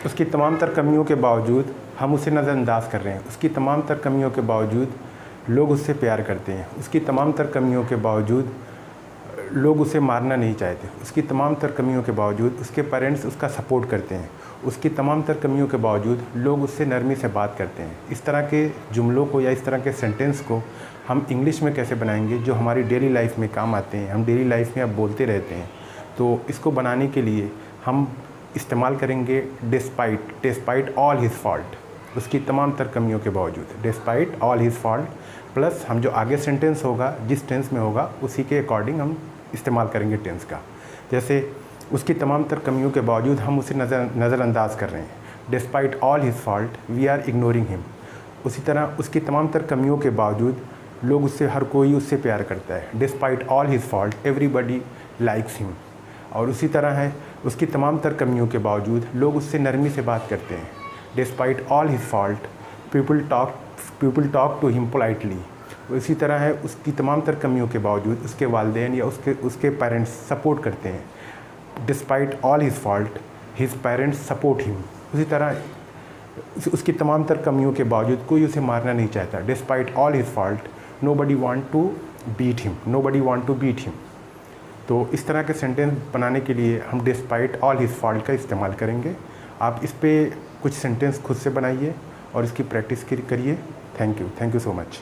उसकी तमाम तर कमियों के बावजूद हम उसे नज़रअंदाज कर रहे हैं, उसकी तमाम तर कमियों के बावजूद लोग उससे प्यार करते हैं, उसकी तमाम तर कमियों के बावजूद लोग उसे मारना नहीं चाहते, उसकी तमाम तर कमियों के बावजूद उसके पेरेंट्स उसका सपोर्ट करते हैं, उसकी तमाम तर कमियों के बावजूद लोग उससे नरमी से बात करते हैं। इस तरह के जुमलों को या इस तरह के सेंटेंस को हम इंग्लिश में कैसे बनाएंगे जो हमारी डेली लाइफ में काम आते हैं, हम डेली लाइफ में अब बोलते रहते हैं। तो इसको बनाने के लिए हम इस्तेमाल करेंगे डिस्पाइट ऑल हिज फॉल्ट, उसकी तमाम तर कमियों के बावजूद, despite all his fault, plus हम जो आगे सेंटेंस होगा जिस टेंस में होगा उसी के अकॉर्डिंग हम इस्तेमाल करेंगे टेंस का। जैसे उसकी तमाम तर कमियों के बावजूद हम उसे नज़रअंदाज कर रहे हैं, despite all his fault we are ignoring him. उसी तरह उसकी तमाम तर कमियों के बावजूद लोग उससे, हर कोई उससे प्यार करता है, despite all his fault everybody likes him. और उसी तरह है, उसकी तमाम तर कमियों के बावजूद लोग उससे नरमी से बात करते हैं, despite all his fault people talk to him politely. इसी तरह है, उसकी तमाम तर कमियों के बावजूद उसके वालिदैन या उसके पेरेंट्स सपोर्ट करते हैं, despite all his fault his parents support him. उसी तरह उसकी तमाम तर कमियों के बावजूद कोई उसे मारना नहीं चाहता, despite all his fault nobody want to beat him. तो इस तरह के सेंटेंस बनाने के लिए हम डिस्पाइट ऑल हिज फॉल्ट का इस्तेमाल करेंगे। आप इस पे कुछ सेंटेंस खुद से बनाइए और इसकी प्रैक्टिस करिए। Thank you so much.